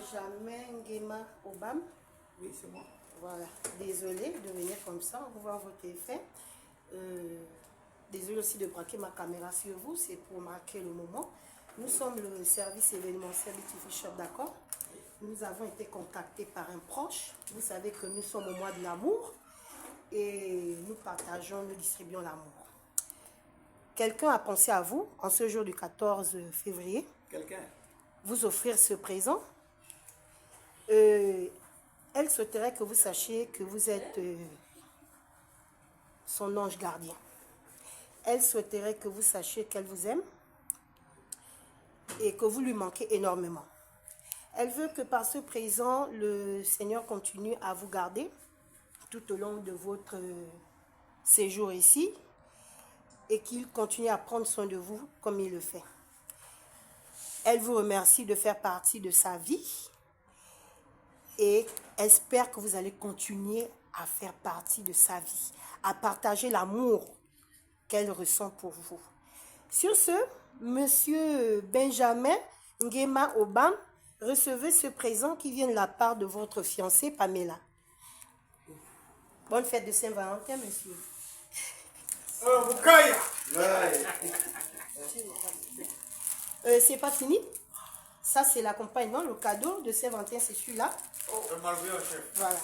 Benjamin Nguema Obam. Oui, c'est moi. Voilà. Désolé de venir comme ça, on va voir votre effet. Désolé aussi de braquer ma caméra sur vous, c'est pour marquer le moment. Nous sommes le service événementiel du TV Shop, d'accord? Nous avons été contactés par un proche. Vous savez que nous sommes au mois de l'amour et nous partageons, nous distribuons l'amour. Quelqu'un a pensé à vous en ce jour du 14 février. Quelqu'un? Vous offrir ce présent. Elle souhaiterait que vous sachiez que vous êtes son ange gardien. Elle souhaiterait que vous sachiez qu'elle vous aime et que vous lui manquez énormément. Elle veut que par ce présent, le Seigneur continue à vous garder tout au long de votre séjour ici et qu'il continue à prendre soin de vous comme il le fait. Elle vous remercie de faire partie de sa vie et espère que vous allez continuer à faire partie de sa vie, à partager l'amour qu'elle ressent pour vous. Sur ce, Monsieur Benjamin Nguema Obam, recevez ce présent qui vient de la part de votre fiancée Pamela. Bonne fête de Saint-Valentin, monsieur. C'est pas fini. Ça, c'est l'accompagnement, le cadeau de Saint-Valentin, c'est celui-là. Voilà.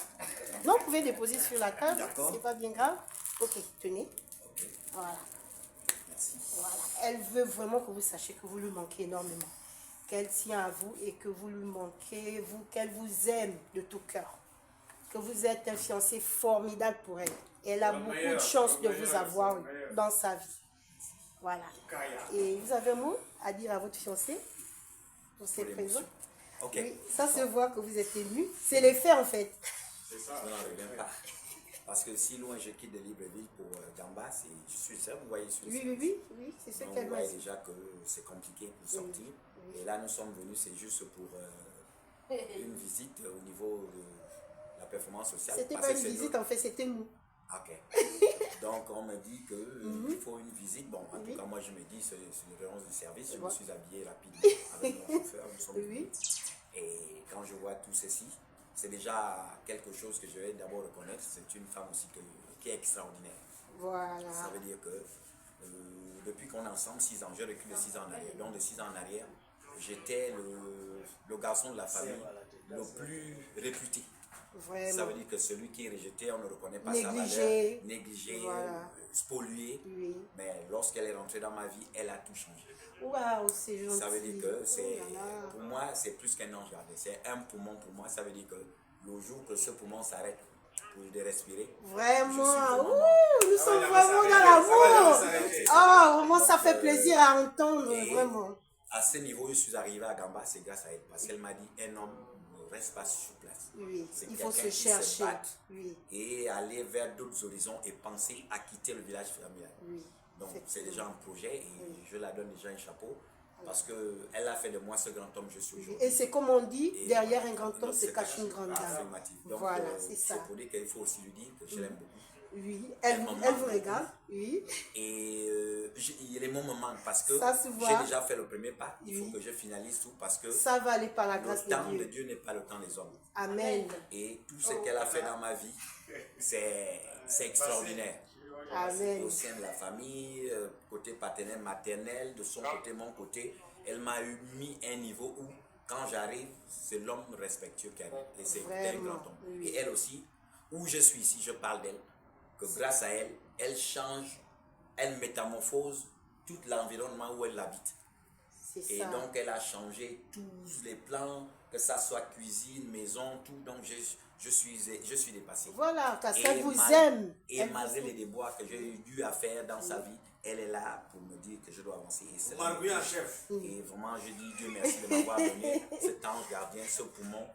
Non, vous pouvez déposer sur la table, c'est pas bien grave. Ok, tenez. Voilà. Voilà. Elle veut vraiment que vous sachiez que vous lui manquez énormément. Qu'elle tient à vous et que vous lui manquez, qu'elle vous aime de tout cœur. Que vous êtes un fiancé formidable pour elle. Et elle a beaucoup de chance de vous avoir dans sa vie. Voilà. Et vous avez un mot à dire à votre fiancé pour ces présents? Ok. Oui, ça se voit que vous êtes ému. C'est l'effet en fait. C'est ça. Je n'en reviens pas. Parce que si loin je quitte de Libreville pour Gamba, je suis seul, vous voyez. Oui, c'est ce qu'elle m'a m'a dit. dit. Déjà que c'est compliqué pour sortir. Oui. Et là, nous sommes venus, c'est juste pour une visite au niveau de la performance sociale. C'était pas une visite, en fait, c'était nous. Ok. Donc, on me dit qu'il faut une visite. Bon, en tout cas, moi, je me dis, c'est une réponse du service. Je me suis habillé rapidement avec mon chauffeur. Nous sommes venus. Et quand je vois tout ceci, c'est déjà quelque chose que je vais d'abord reconnaître. C'est une femme aussi qui est extraordinaire. Voilà. Ça veut dire que depuis qu'on est ensemble, 6 ans, je recule de 6 ans en arrière. Donc, de 6 ans en arrière, j'étais le garçon de la famille le plus réputé. Vraiment. Ça veut dire que celui qui est rejeté, on ne reconnaît pas sa valeur, négligé, voilà. Spolié. Oui. Mais lorsqu'elle est rentrée dans ma vie, elle a tout changé. Waouh, c'est gentil. Ça veut dire que pour moi, c'est plus qu'un ange gardien. C'est un poumon pour moi. Ça veut dire que le jour que ce poumon s'arrête de respirer, vraiment, nous sommes vraiment dans l'amour. Oh, vraiment, ça fait plaisir à entendre, vraiment. À ce niveau, je suis arrivé à Gamba, c'est grâce à elle. Parce qu'elle m'a dit, un homme ne reste pas sur place. Oui, il faut se chercher. Oui. Et aller vers d'autres horizons et penser à quitter le village familial. Oui. Donc, c'est déjà un projet et je la donne déjà un chapeau. Parce qu'elle a fait de moi ce grand homme que je suis aujourd'hui. Et c'est comme on dit, derrière un grand homme se cache une grande dame. Donc, voilà, c'est ça. C'est pour dire qu'il faut aussi lui dire que je l'aime beaucoup. Oui, elle vous regarde, oui. Et les mots me manquent parce que j'ai déjà fait le premier pas. Il faut que je finalise tout parce que ça va aller par la grâce de Dieu. Le temps de Dieu n'est pas le temps des hommes. Amen. Et tout ce qu'elle a fait dans ma vie, c'est extraordinaire. Amen. Au sein de la famille, côté paternel, maternel, de son côté, mon côté, elle m'a mis un niveau où, quand j'arrive, c'est l'homme respectueux qui arrive. Et c'est un grand homme. Oui. Et elle aussi, où je suis ici, je parle d'elle, que grâce à elle, elle change, elle métamorphose tout l'environnement où elle habite. Et ça. Donc, elle a changé tous les plans, que ça soit cuisine, maison, tout. Donc, je suis dépassé. Voilà, parce qu'elle vous aime. Et malgré les déboires que j'ai dû à faire dans sa vie, elle est là pour me dire que je dois avancer. Et vraiment, je dis Dieu merci de m'avoir donné cet ange gardien, ce poumon,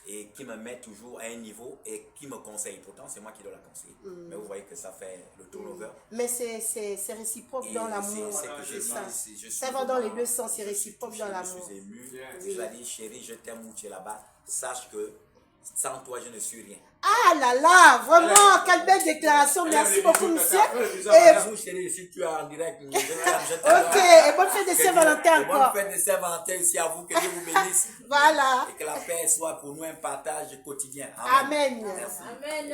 et qui me met toujours à un niveau et qui me conseille. Pourtant, c'est moi qui dois la conseiller. Mais vous voyez que ça fait le turnover. Mais c'est réciproque dans l'amour. Ça va dans les deux sens, c'est réciproque dans l'amour. Je suis ému. Je lui ai dit, chérie, je t'aime où tu es là-bas. Sache que Sans toi, je ne suis rien. Ah là là, vraiment, quelle belle déclaration. Merci beaucoup, monsieur. Et chérie, si tu es en direct, je t'aime. Ok, et bonne fête de Saint-Valentin encore. Bonne fête de Saint-Valentin aussi à vous, que Dieu vous bénisse. Voilà. Et que la paix soit pour nous un partage quotidien. Amen. Merci. Amen.